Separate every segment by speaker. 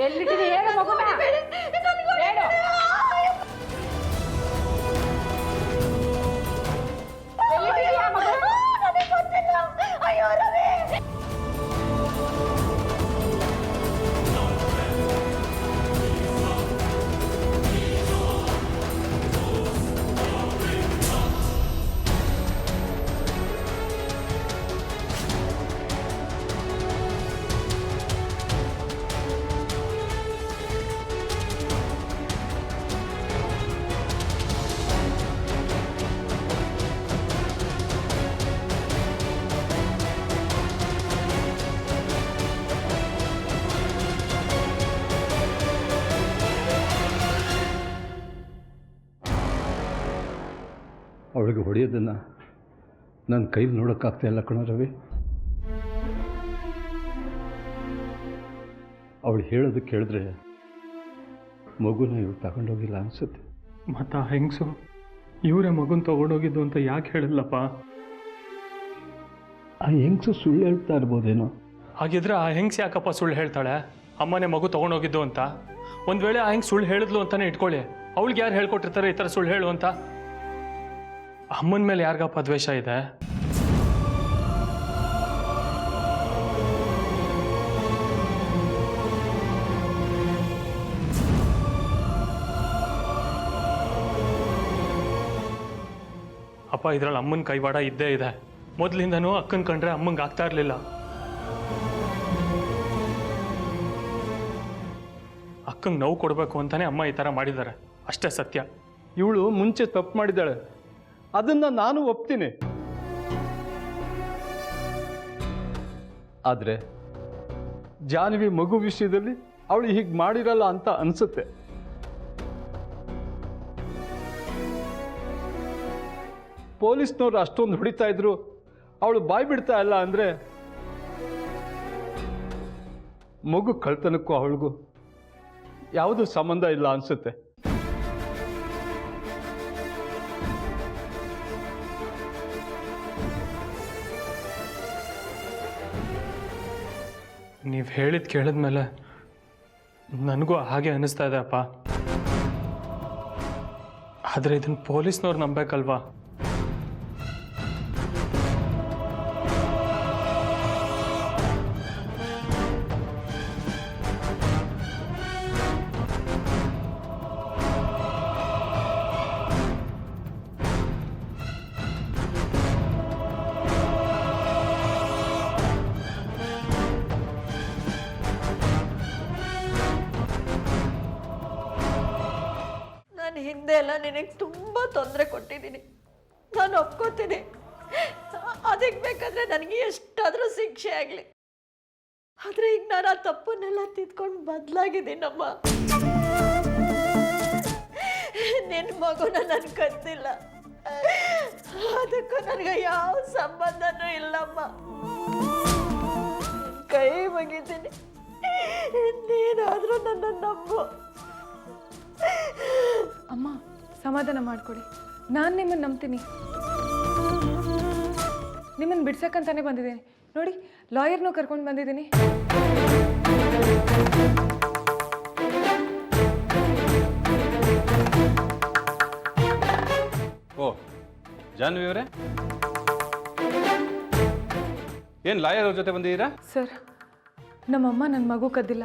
Speaker 1: ಎಲ್ಲಿಟ್ಟಿದೆ ಹೇಳು ಮಗುನ ಹೇಳು. ಎಲ್ಲಿಟ್ಟಿದೀಯ ಮಗು?
Speaker 2: ನನಗೆ ಗೊತ್ತಿಲ್ಲ. ಅಯ್ಯೋ ರವಿ,
Speaker 3: ಅವಳಿಗೆ ಹೊಡೆಯೋದನ್ನು ನನ್ನ ಕೈಲಿ ನೋಡೋಕ್ಕಾಗ್ತಾಯಿಲ್ಲ ಕಣೋ ರವಿ. ಅವಳು ಹೇಳೋದು ಕೇಳಿದ್ರೆ ಮಗುನ ಇವ್ರು ತಗೊಂಡೋಗಿಲ್ಲ ಅನಿಸುತ್ತೆ.
Speaker 4: ಮತ್ತು ಹೆಂಗಸು ಇವರೇ ಮಗುನ ತೊಗೊಂಡೋಗಿದ್ದು ಅಂತ ಯಾಕೆ ಹೇಳಿಲ್ಲಪ್ಪ?
Speaker 3: ಆ ಹೆಂಗಸು ಸುಳ್ಳು ಹೇಳ್ತಾ ಇರ್ಬೋದೇನೋ.
Speaker 4: ಹಾಗಿದ್ರೆ ಆ ಹೆಂಗ್ಸ್ ಯಾಕಪ್ಪ ಸುಳ್ಳು ಹೇಳ್ತಾಳೆ? ಅಮ್ಮನೇ ಮಗು ತೊಗೊಂಡೋಗಿದ್ದು ಅಂತ. ಒಂದು ವೇಳೆ ಆ ಹೆಂಗೆ ಸುಳ್ಳು ಹೇಳಿದ್ಲು ಅಂತಲೇ ಇಟ್ಕೊಳ್ಳಿ, ಅವಳಿಗೆ ಯಾರು ಹೇಳ್ಕೊಟ್ಟಿರ್ತಾರೆ ಈ ಥರ ಸುಳ್ಳು ಹೇಳು ಅಂತ? ಅಮ್ಮನ ಮೇಲೆ ಯಾರಿಗಪ್ಪ ದ್ವೇಷ ಇದೆ? ಅಪ್ಪ ಇದರಲ್ಲಿ ಅಮ್ಮನ ಕೈವಾಡ ಇದ್ದೇ ಇದೆ. ಮೊದಲಿಂದನೂ ಅಕ್ಕನ ಕಂಡ್ರೆ ಅಮ್ಮಂಗೆ ಆಗ್ತಾ ಇರಲಿಲ್ಲ. ಅಕ್ಕಂಗೆ ನೋವು ಕೊಡಬೇಕು ಅಂತಾನೆ ಅಮ್ಮ ಈ ಥರ ಮಾಡಿದ್ದಾರೆ, ಅಷ್ಟೇ ಸತ್ಯ.
Speaker 3: ಇವಳು ಮುಂಚೆ ತಪ್ಪು ಮಾಡಿದ್ದಾಳೆ, ಅದನ್ನು ನಾನು ಒಪ್ತೀನಿ. ಆದರೆ ಜಾನ್ವಿ ಮಗು ವಿಷಯದಲ್ಲಿ ಅವಳು ಹೀಗೆ ಮಾಡಿರಲ್ಲ ಅಂತ ಅನಿಸುತ್ತೆ. ಪೊಲೀಸ್ನವ್ರು ಅಷ್ಟೊಂದು ಹೊಡಿತಾ ಇದ್ರು ಅವಳು ಬಾಯಿ ಬಿಡ್ತಾ ಇಲ್ಲ ಅಂದರೆ ಮಗು ಕಳ್ತನಕ್ಕೂ ಅವಳಿಗೂ ಯಾವುದೂ ಸಂಬಂಧ ಇಲ್ಲ ಅನಿಸುತ್ತೆ.
Speaker 4: ನೀವು ಹೇಳಿದ್ದು ಕೇಳಿದ್ಮೇಲೆ ನನಗೂ ಹಾಗೆ ಅನ್ನಿಸ್ತಾ ಇದೆ ಅಪ್ಪ. ಆದರೆ ಇದನ್ನು ಪೊಲೀಸ್ನವ್ರು ನಂಬೇಕಲ್ವಾ?
Speaker 2: ಹಿಂದೆ ಎಲ್ಲ ನಿನಗೆ ತುಂಬ ತೊಂದರೆ ಕೊಟ್ಟಿದ್ದೀನಿ, ನಾನು ಒಪ್ಕೋತೀನಿ. ಅದಕ್ಕೆ ಬೇಕಾದ್ರೆ ನನಗೆ ಎಷ್ಟಾದರೂ ಶಿಕ್ಷೆ ಆಗಲಿ. ಆದರೆ ಈಗ ನಾನು ಆ ತಪ್ಪನ್ನೆಲ್ಲ ತಿದ್ಕೊಂಡು ಬದಲಾಗಿದ್ದೀನಮ್ಮ. ನಿನ್ನ ಮಗುನ ನಾನು ಕತ್ತಿಲ್ಲ, ಅದಕ್ಕೂ ನನಗೆ ಯಾವ ಸಂಬಂಧನೂ ಇಲ್ಲಮ್ಮ. ಕೈ ಮುಗಿತೀನಿ, ನೀನಾದರೂ ನನ್ನ ನಂಬು.
Speaker 5: ಅಮ್ಮ ಸಮಾಧಾನ ಮಾಡಿಕೊಡಿ, ನಾನು ನಿಮ್ಮನ್ನು ನಂಬ್ತೀನಿ. ನಿಮ್ಮನ್ನು ಬಿಡ್ಸಕ್ಕಂತಾನೆ ಬಂದಿದ್ದೀನಿ ನೋಡಿ, ಲಾಯರ್ನೂ ಕರ್ಕೊಂಡು ಬಂದಿದ್ದೀನಿ.
Speaker 6: ಓ ಜಾನ್ವಿ ಅವರೇ, ಏನು ಲಾಯರ್ ಅವ್ರ ಜೊತೆ ಬಂದಿದ್ದೀರಾ?
Speaker 5: ಸರ್, ನಮ್ಮಮ್ಮ ನನ್ನ ಮಗು ಕದ್ದಿಲ್ಲ,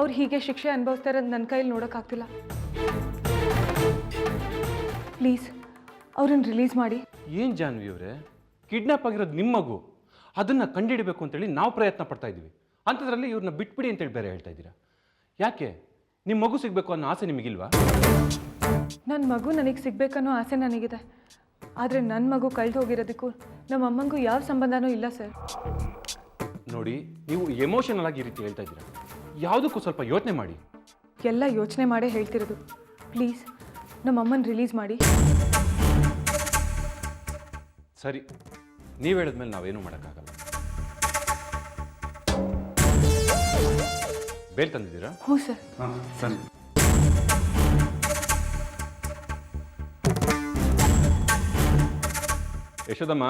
Speaker 5: ಅವ್ರು ಹೀಗೆ ಶಿಕ್ಷೆ ಅನುಭವಿಸ್ತಾ ಇರೋದು ನನ್ನ ಕೈಯಲ್ಲಿ ನೋಡೋಕ್ಕಾಗ್ತಿಲ್ಲ. ಪ್ಲೀಸ್ ಅವ್ರನ್ನ ರಿಲೀಸ್ ಮಾಡಿ.
Speaker 6: ಏನು ಜಾನ್ವಿ ಅವರೇ, ಕಿಡ್ನಾಪ್ ಆಗಿರೋದು ನಿಮ್ಮ ಮಗು, ಅದನ್ನು ಕಂಡುಹಿಡಬೇಕು ಅಂತೇಳಿ ನಾವು ಪ್ರಯತ್ನ ಪಡ್ತಾ ಇದ್ದೀವಿ. ಅಂಥದ್ರಲ್ಲಿ ಇವ್ರನ್ನ ಬಿಟ್ಬಿಡಿ ಅಂತೇಳಿ ಬೇರೆ ಹೇಳ್ತಾ ಇದ್ದೀರಾ. ಯಾಕೆ? ನಿಮ್ಮ ಮಗು ಸಿಗಬೇಕು ಅನ್ನೋ ಆಸೆ ನಿಮಗಿಲ್ವಾ?
Speaker 5: ನನ್ನ ಮಗು ನನಗೆ ಸಿಗಬೇಕನ್ನೋ ಆಸೆ ನನಗಿದೆ, ಆದರೆ ನನ್ನ ಮಗು ಕಳೆದು ಹೋಗಿರೋದಕ್ಕೂ ನಮ್ಮ ಅಮ್ಮಂಗೂ ಯಾವ ಸಂಬಂಧನೂ ಇಲ್ಲ ಸರ್.
Speaker 6: ನೋಡಿ, ನೀವು ಎಮೋಷನಲ್ ಆಗಿ ಈ ರೀತಿ ಹೇಳ್ತಾ ಇದ್ದೀರಾ. ಯಾವುದಕ್ಕೂ ಸ್ವಲ್ಪ ಯೋಚನೆ ಮಾಡಿ.
Speaker 5: ಎಲ್ಲ ಯೋಚನೆ ಮಾಡೇ ಹೇಳ್ತಿರೋದು. ಪ್ಲೀಸ್ ನಮ್ಮ ಅಮ್ಮನ ರಿಲೀಸ್ ಮಾಡಿ.
Speaker 6: ಸರಿ, ನೀವು ಹೇಳಿದ್ಮೇಲೆ ನಾವೇನು ಮಾಡೋಕ್ಕಾಗಲ್ಲ. ಬೇಲ್ ತಂದಿದ್ದೀರಾ?
Speaker 5: ಹ್ಞೂ ಸರ್.
Speaker 6: ಹಾಂ ಸರಿ. ಯಶೋದಮ್ಮ,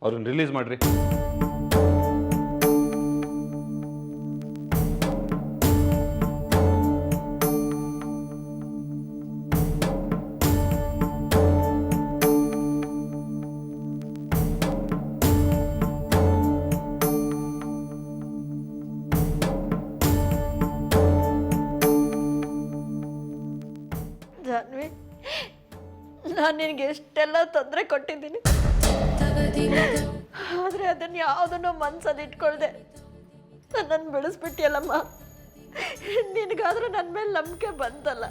Speaker 6: ಅವ್ರನ್ನ ರಿಲೀಸ್ ಮಾಡಿರಿ.
Speaker 2: ನಾನು ನಿನಗೆ ಎಷ್ಟೆಲ್ಲ ತೊಂದರೆ ಕೊಟ್ಟಿದ್ದೀನಿ, ಆದರೆ ಅದನ್ನು ಯಾವುದನ್ನು ಮನ್ಸಲ್ಲಿ ಇಟ್ಕೊಳ್ದೆ ನನ್ನನ್ನು ಬೆಳೆಸ್ಬಿಟ್ಟಿಯಲ್ಲಮ್ಮ. ನಿನಗಾದ್ರೂ ನನ್ನ ಮೇಲೆ ನಂಬಿಕೆ ಬಂತಲ್ಲ,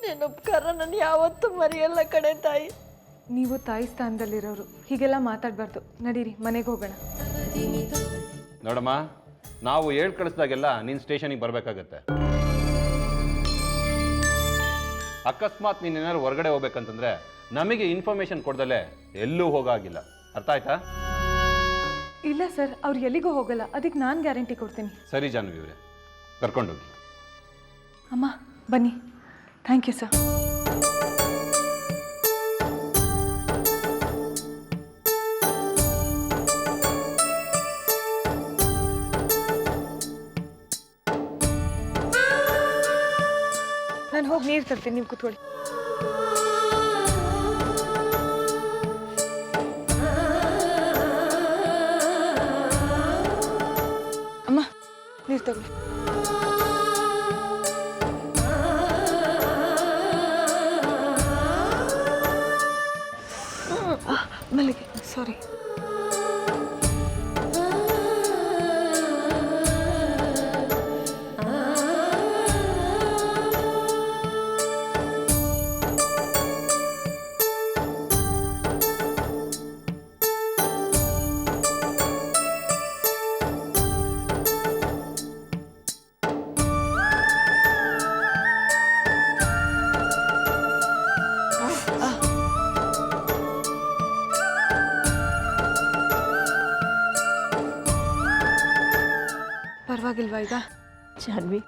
Speaker 2: ನಿನ್ನ ಉಪಕಾರ ನಾನು ಯಾವತ್ತೂ ಮರೆಯಲ್ಲ ಕಡೆ ತಾಯಿ.
Speaker 5: ನೀವು ತಾಯಿ ಸ್ಥಾನದಲ್ಲಿರೋರು, ಹೀಗೆಲ್ಲ ಮಾತಾಡಬಾರ್ದು. ನಡೀರಿ, ಮನೆಗೆ ಹೋಗೋಣ.
Speaker 6: ನೋಡಮ್ಮ, ನಾವು ಹೇಳ್ ಕಳಿಸ್ದಾಗೆಲ್ಲ ನೀನು ಸ್ಟೇಷನಿಗೆ ಬರಬೇಕಾಗತ್ತೆ. ಅಕಸ್ಮಾತ್ ನೀನೇನಾದ್ರು ಹೊರಗಡೆ ಹೋಗ್ಬೇಕಂತಂದ್ರೆ ನಮಗೆ ಇನ್ಫಾರ್ಮೇಶನ್ ಕೊಡ್ದಲ್ಲೇ ಎಲ್ಲೂ ಹೋಗಾಗಿಲ್ಲ. ಅರ್ಥ ಆಯ್ತಾ?
Speaker 5: ಇಲ್ಲ ಸರ್, ಅವ್ರು ಎಲ್ಲಿಗೂ ಹೋಗಲ್ಲ, ಅದಕ್ಕೆ ನಾನು ಗ್ಯಾರಂಟಿ ಕೊಡ್ತೀನಿ.
Speaker 6: ಸರಿ ಜಾನ್ವಿ ಅವರೇ, ಕರ್ಕೊಂಡೋಗಿ.
Speaker 5: ಅಮ್ಮ ಬನ್ನಿ. Thank you sir. ನಾನು ಹೋಗಿ ನೀರು ತರ್ತೀನಿ, ನೀವು ಕೂತ್ಕೊಳ್ಳಿ. ಅಮ್ಮ ನೀರು ತಗೊಳ್ಳಿ. ಮಲ್ಲಿಗೆ, ಸಾರಿ. ಪರವಾಗಿಲ್ವಾ ಈಗ?
Speaker 2: ಜಾನ್ವಿ,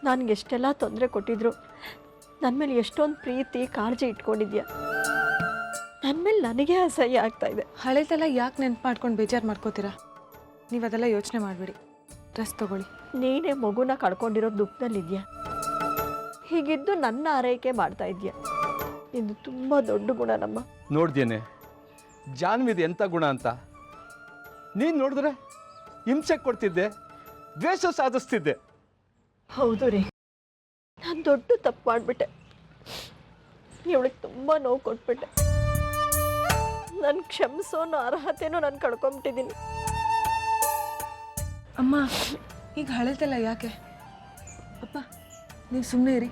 Speaker 2: ನನಗೆ ಎಷ್ಟೆಲ್ಲ ತೊಂದರೆ ಕೊಟ್ಟಿದ್ರು, ನನ್ನ ಮೇಲೆ ಎಷ್ಟೊಂದು ಪ್ರೀತಿ ಕಾಳಜಿ ಇಟ್ಕೊಂಡಿದ್ಯಾ. ನನ್ನ ಮೇಲೆ ನನಗೆ ಅಸಹ್ಯ ಆಗ್ತಾ ಇದೆ.
Speaker 5: ಹಳೆದೆಲ್ಲ ಯಾಕೆ ನೆನ್ಪು ಮಾಡ್ಕೊಂಡು ಬೇಜಾರು ಮಾಡ್ಕೋತೀರಾ? ನೀವು ಅದೆಲ್ಲ ಯೋಚನೆ ಮಾಡಬೇಡಿ. ಡ್ರೆಸ್ ತಗೊಳ್ಳಿ.
Speaker 2: ನೀನೇ ಮಗುನ ಕಳ್ಕೊಂಡಿರೋ ದುಃಖದಲ್ಲಿದ್ಯಾ. ಹೀಗಿದ್ದು ನನ್ನ ಆರೈಕೆ ಮಾಡ್ತಾ ಇದೆಯಾ. ಇದು ತುಂಬ ದೊಡ್ಡ ಗುಣ ನಮ್ಮ.
Speaker 3: ನೋಡ್ದೇನೆ ಜಾನ್ವಿದು ಎಂಥ ಗುಣ ಅಂತ. ನೀನು ನೋಡಿದ್ರೆ ಹಿಂಸೆ ಕೊಡ್ತಿದ್ದೆ, ದ್ವೇಷ ಸಾಧಿಸ್ತಿದ್ದೆ.
Speaker 2: ಹೌದು ರೀ, ನಾನು ದೊಡ್ಡ ತಪ್ಪು ಮಾಡಿಬಿಟ್ಟೆ. ಇವಳಿಗೆ ತುಂಬ ನೋವು ಕೊಟ್ಬಿಟ್ಟೆ. ನನ್ನ ಕ್ಷಮಿಸೋ ಅರ್ಹತೆನೂ ನಾನು ಕಳ್ಕೊಂಬಿಟ್ಟಿದ್ದೀನಿ.
Speaker 5: ಅಮ್ಮ ಈಗ ಹಳೆದೆಲ್ಲ ಯಾಕೆ? ಅಪ್ಪ ನೀವು ಸುಮ್ಮನೆ ಇರಿ.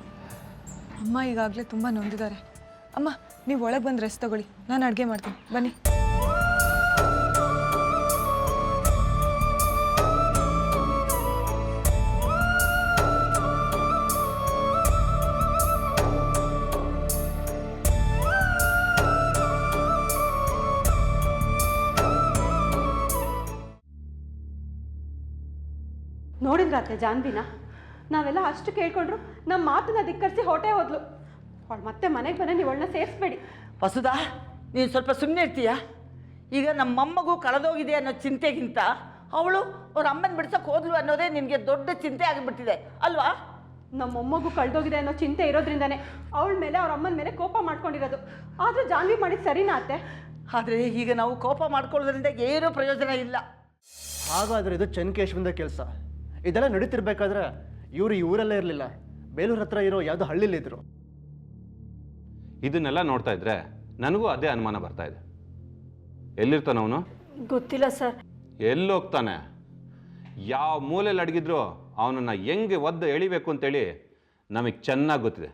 Speaker 5: ಅಮ್ಮ ಈಗಾಗಲೇ ತುಂಬ ನೊಂದಿದ್ದಾರೆ. ಅಮ್ಮ ನೀವು ಒಳಗೆ ಬಂದು ರೆಸ್ಟ್ ತಗೊಳ್ಳಿ, ನಾನು ಅಡುಗೆ ಮಾಡ್ತೀನಿ. ಬನ್ನಿ.
Speaker 1: ನೋಡಿದ್ರತ್ತೆ ಜಾನ್ವಿನ? ನಾವೆಲ್ಲ ಅಷ್ಟು ಕೇಳ್ಕೊಂಡ್ರು ನಮ್ಮ ಮಾತನ್ನ ಧಿಕ್ಕರಿಸಿ ಹೊಟ್ಟೆ ಹೋದ್ಲು. ಅವಳು ಮತ್ತೆ ಮನೆಗೆ ಬಂದರೆ ನೀವು ಅವಳನ್ನ ಸೇರಿಸ್ಬೇಡಿ.
Speaker 7: ವಸುಧಾ, ನೀನು ಸ್ವಲ್ಪ ಸುಮ್ಮನೆ ಇರ್ತೀಯಾ? ಈಗ ನಮ್ಮ ಮೊಮ್ಮಗು ಕಳೆದೋಗಿದೆ ಅನ್ನೋ ಚಿಂತೆಗಿಂತ ಅವಳು ಅವ್ರ ಅಮ್ಮನ ಬಿಡ್ಸೋಕೆ ಹೋದ್ಲು ಅನ್ನೋದೇ ನಿನಗೆ ದೊಡ್ಡ ಚಿಂತೆ ಆಗಿಬಿಟ್ಟಿದೆ ಅಲ್ವಾ?
Speaker 1: ನಮ್ಮ ಮೊಮ್ಮಗು ಕಳೆದೋಗಿದೆ ಅನ್ನೋ ಚಿಂತೆ ಇರೋದ್ರಿಂದನೇ ಅವಳ ಮೇಲೆ ಅವ್ರ ಅಮ್ಮನ ಮೇಲೆ ಕೋಪ ಮಾಡ್ಕೊಂಡಿರೋದು. ಆದರೂ ಜಾನ್ವಿ ಮಾಡಿದ್ದು ಸರಿನಾ ಅತ್ತೆ?
Speaker 7: ಆದರೆ ಈಗ ನಾವು ಕೋಪ ಮಾಡ್ಕೊಳ್ಳೋದ್ರಿಂದ ಏನೂ ಪ್ರಯೋಜನ ಇಲ್ಲ.
Speaker 8: ಹಾಗಾದರೆ ಇದು ಚೆನ್ನಕೇಶವಂದ ಕೆಲಸ. ಇದೆಲ್ಲ ನಡೀತಿರ್ಬೇಕಾದ್ರೆ ಇವರು ಈ ಊರಲ್ಲೇ ಇರಲಿಲ್ಲ, ಬೇಲೂರು ಹತ್ರ ಇರೋ ಯಾವುದೋ ಹಳ್ಳಿಲಿದ್ರು.
Speaker 6: ಇದನ್ನೆಲ್ಲ ನೋಡ್ತಾ ಇದ್ರೆ ನನಗೂ ಅದೇ ಅನುಮಾನ ಬರ್ತಾ ಇದೆ. ಎಲ್ಲಿರ್ತಾನೆ ಅವನು?
Speaker 2: ಗೊತ್ತಿಲ್ಲ ಸರ್.
Speaker 6: ಎಲ್ಲೋಗ್ತಾನೆ? ಯಾವ ಮೂಲೆಯಲ್ಲಿ ಅಡಗಿದ್ರು ಅವನನ್ನು ಹೆಂಗೆ ಒದ್ದು ಎಳಿಬೇಕು ಅಂತೇಳಿ ನಮಗೆ ಚೆನ್ನಾಗಿ ಗೊತ್ತಿದೆ.